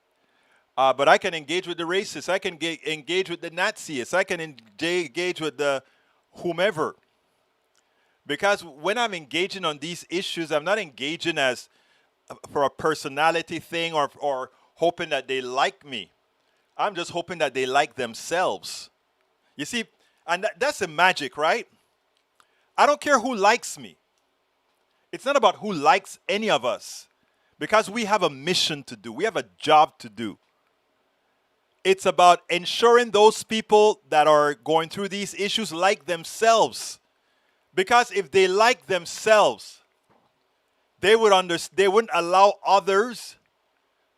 But I can engage with the racists. I can engage with the Nazis. I can engage with the whomever. Because when I'm engaging on these issues, I'm not engaging as for a personality thing or hoping that they like me. I'm just hoping that they like themselves. You see, and that's the magic, right? I don't care who likes me. It's not about who likes any of us, because we have a mission to do. We have a job to do. It's about ensuring those people that are going through these issues like themselves. Because if they like themselves, they wouldn't allow others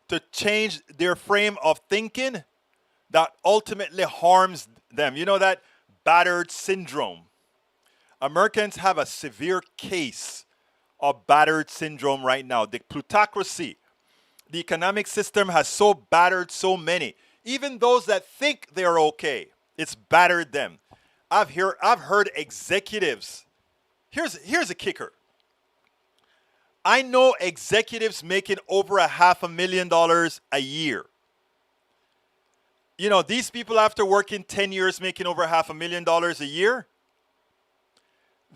to change their frame of thinking that ultimately harms them. You know, that battered syndrome. Americans have a severe case of battered syndrome right now. The plutocracy, the economic system has so battered so many. Even those that think they're okay, it's battered them. I've heard executives. Here's a kicker. I know executives making over $500,000 a year. You know, these people, after working 10 years making over $500,000 a year,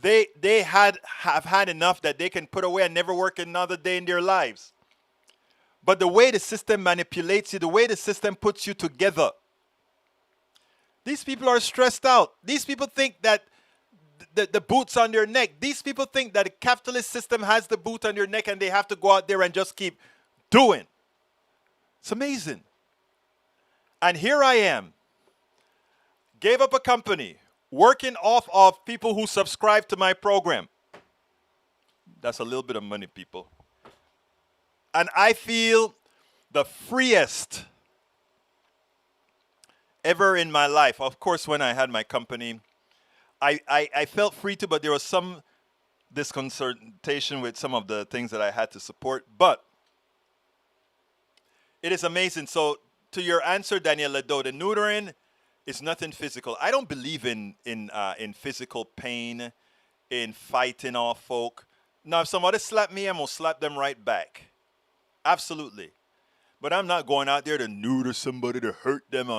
they have had enough that they can put away and never work another day in their lives. But the way the system manipulates you, the way the system puts you together, these people are stressed out. These people think that the boot's on their neck. These people think that the capitalist system has the boot on their neck and they have to go out there and just keep doing. It's amazing. And here I am, gave up a company, working off of people who subscribe to my program. That's a little bit of money, people. And I feel the freest ever in my life. Of course, when I had my company, I felt free to, but there was some disconcertation with some of the things that I had to support. But it is amazing. So to your answer, Daniel Ledo, the neutering is nothing physical. I don't believe in physical pain, in fighting off folk. Now, if somebody slap me, I'm going to slap them right back. Absolutely. But I'm not going out there to neuter somebody, to hurt them.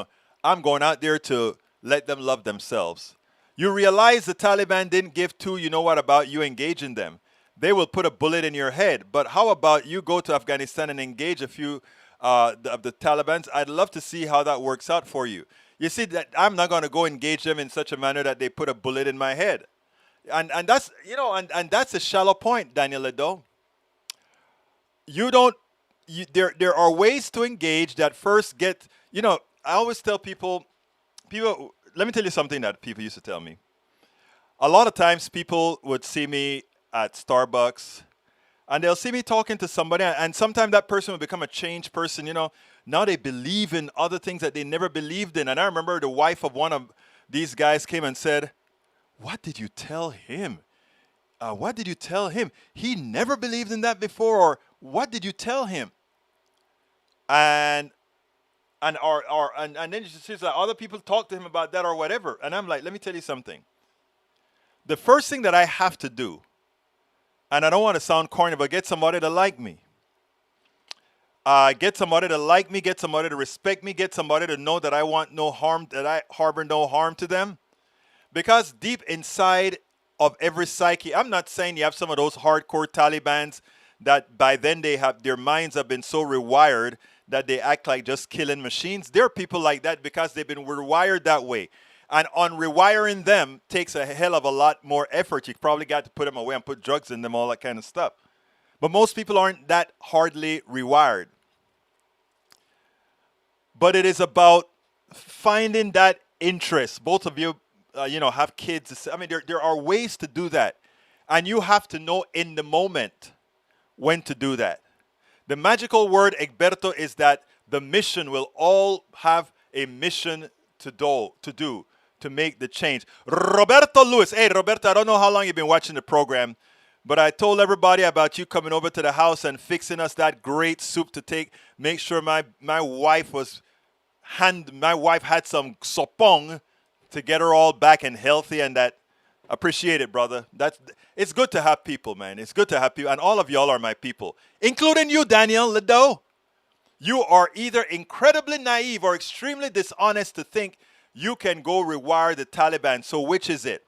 I'm going out there to let them love themselves. You realize the Taliban didn't give two, you know what, about you engaging them. They will put a bullet in your head. But how about you go to Afghanistan and engage a few of the Taliban. I'd love to see how that works out for you. You see, that I'm not going to go engage them in such a manner that they put a bullet in my head. And that's, and that's a shallow point, Daniel Ledo. You don't, there are ways to engage that first get, I always tell people, let me tell you something that people used to tell me. A lot of times people would see me at Starbucks and they'll see me talking to somebody, and sometimes that person will become a changed person, Now they believe in other things that they never believed in. And I remember the wife of one of these guys came and said, "What did you tell him? What did you tell him? He never believed in that before, or what did you tell him?" And then she's like, other people talk to him about that or whatever. And I'm like, let me tell you something. The first thing that I have to do, and I don't want to sound corny, but get somebody to like me. Get somebody to like me, get somebody to respect me, get somebody to know that I want no harm, that I harbor no harm to them. Because deep inside of every psyche, I'm not saying you have some of those hardcore Talibans that by then their minds have been so rewired that they act like just killing machines. There are people like that because they've been rewired that way. And on rewiring them takes a hell of a lot more effort. You probably got to put them away and put drugs in them, all that kind of stuff. But most people aren't that hardly rewired. But it is about finding that interest. Both of you, have kids. I mean, there are ways to do that. And you have to know in the moment when to do that. The magical word, Egberto, is that the mission will all have a mission to do, to make the change. Roberto Lewis. Hey, Roberto, I don't know how long you've been watching the program, but I told everybody about you coming over to the house and fixing us that great soup to make sure my wife had some sopong to get her all back and healthy, and that. Appreciate it, brother. It's good to have people, man. It's good to have people, and all of y'all are my people, including you, Daniel Ledo. You are either incredibly naive or extremely dishonest to think you can go rewire the Taliban. So which is it?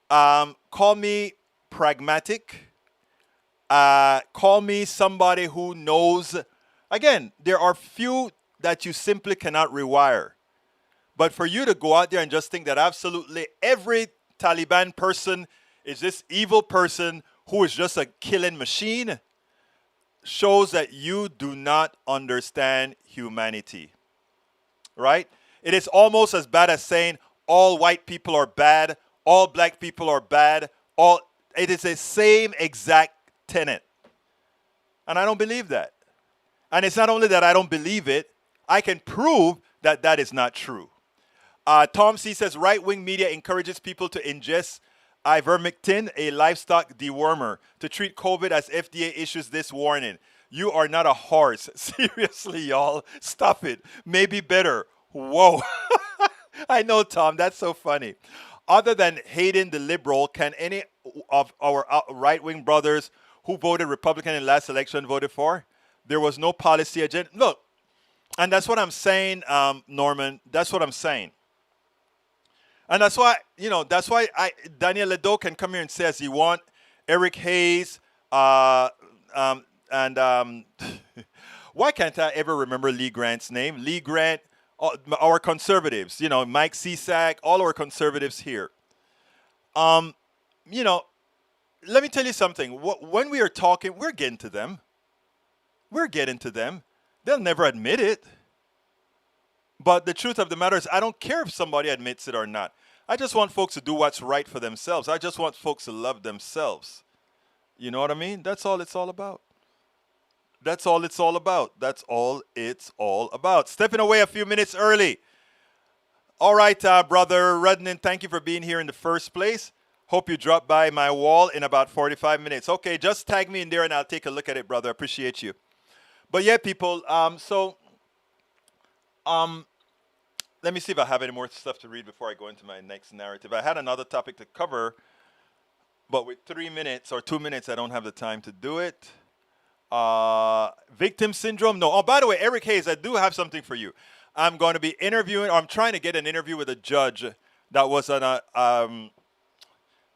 Call me pragmatic. Call me somebody who knows. Again, there are few that you simply cannot rewire. But for you to go out there and just think that absolutely every Taliban person is this evil person who is just a killing machine shows that you do not understand humanity. Right? It is almost as bad as saying all white people are bad, all black people are bad, it is the same exact tenet. And I don't believe that. And it's not only that I don't believe it, I can prove that that is not true. Tom C. says, right-wing media encourages people to ingest ivermectin, a livestock dewormer, to treat COVID as FDA issues this warning. You are not a horse. Seriously, y'all. Stop it. Maybe better. Whoa. I know, Tom. That's so funny. Other than hating the liberal, can any of our right-wing brothers who voted Republican in last election voted for? There was no policy agenda. Look, and that's what I'm saying, Norman. That's what I'm saying. And that's why, Daniel Ledo can come here and say as he want, Eric Hayes, why can't I ever remember Lee Grant's name? Lee Grant, our conservatives, Mike Cisak, all our conservatives here. Let me tell you something. When we are talking, we're getting to them. They'll never admit it. But the truth of the matter is, I don't care if somebody admits it or not. I just want folks to do what's right for themselves. I just want folks to love themselves. You know what I mean? That's all it's all about. That's all it's all about. That's all it's all about. Stepping away a few minutes early. All right, Brother Rudnin, thank you for being here in the first place. Hope you drop by my wall in about 45 minutes. Okay, just tag me in there and I'll take a look at it, brother. I appreciate you. But yeah, people, let me see if I have any more stuff to read before I go into my next narrative. I had another topic to cover, but with 3 minutes or 2 minutes, I don't have the time to do it. Victim syndrome? No. Oh, by the way, Eric Hayes, I do have something for you. I'm going to be interviewing, or I'm trying to get an interview with a judge that was on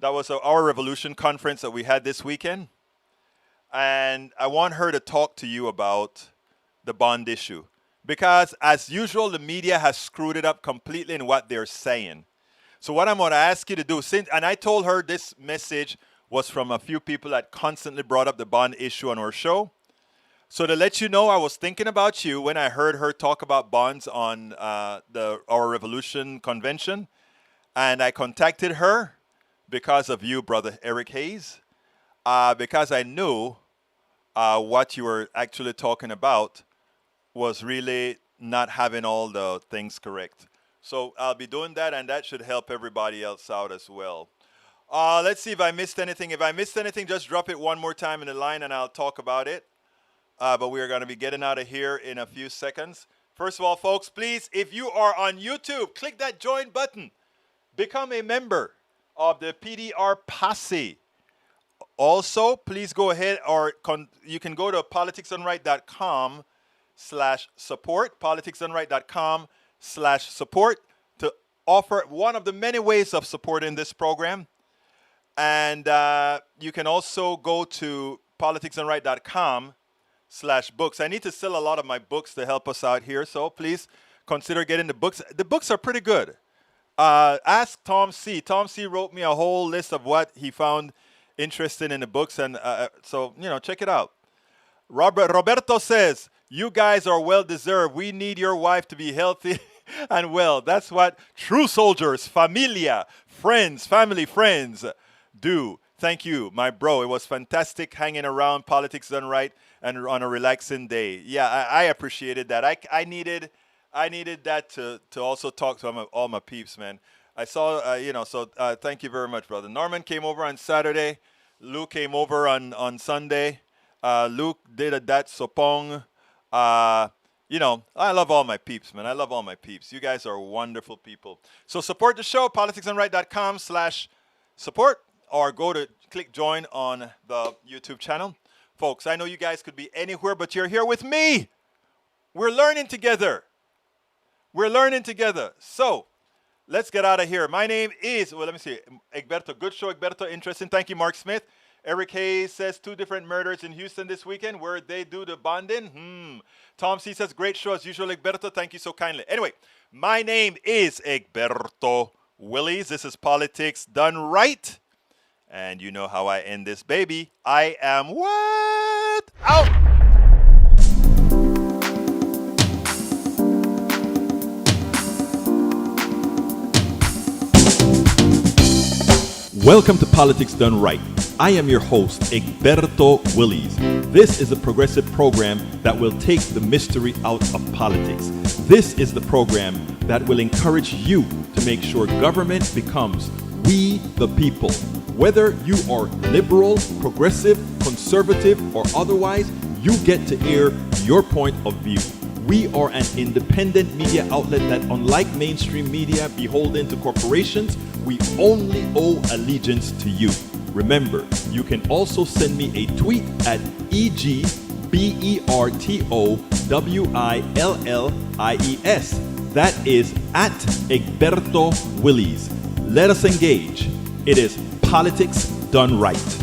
Our Revolution conference that we had this weekend. And I want her to talk to you about the bond issue. Because, as usual, the media has screwed it up completely in what they're saying. So what I'm going to ask you to do, and I told her this message was from a few people that constantly brought up the bond issue on our show. So to let you know, I was thinking about you when I heard her talk about bonds on our Revolution convention. And I contacted her because of you, Brother Eric Hayes, because I knew what you were actually talking about was really not having all the things correct. So I'll be doing that, and that should help everybody else out as well. Let's see if I missed anything. If I missed anything, just drop it one more time in the line, and I'll talk about it. But we are going to be getting out of here in a few seconds. First of all, folks, please, if you are on YouTube, click that join button. Become a member of the PDR Posse. Also, please go ahead, or you can go to politicsdoneright.com/support, politicsdoneright.com/support to offer one of the many ways of supporting this program. And you can also go to politicsdoneright.com/books. I need to sell a lot of my books to help us out here, so please consider getting the books. The books are pretty good. Ask Tom C. Tom C. wrote me a whole list of what he found interesting in the books, and so, check it out. Roberto says, you guys are well-deserved. We need your wife to be healthy and well. That's what true soldiers, familia, friends, family, friends do. Thank you, my bro. It was fantastic hanging around Politics Done Right and on a relaxing day. Yeah, I appreciated that. I needed that to also talk to all my peeps, man. I saw, thank you very much, brother. Norman came over on Saturday. Luke came over on Sunday. Luke did a dat sopong. I love all my peeps, man. I love all my peeps. You guys are wonderful people. So support the show, politicsdoneright.com/support, or click join on the YouTube channel. Folks, I know you guys could be anywhere, but you're here with me. We're learning together. So, let's get out of here. My name is, let me see, Egberto. Good show, Egberto. Interesting. Thank you, Mark Smith. Eric Hayes says 2 different murders in Houston this weekend where they do the bonding. Tom C says, great show as usual, Egberto. Thank you so kindly. Anyway, my name is Egberto Willies. This is Politics Done Right. And you know how I end this, baby. I am what? Out! Welcome to Politics Done Right. I am your host, Egberto Willies. This is a progressive program that will take the mystery out of politics. This is the program that will encourage you to make sure government becomes we the people. Whether you are liberal, progressive, conservative, or otherwise, you get to air your point of view. We are an independent media outlet that, unlike mainstream media beholden to corporations, we only owe allegiance to you. Remember, you can also send me a tweet at EGBERTOWILLIES. That is at Egberto Willies. Let us engage. It is Politics Done Right.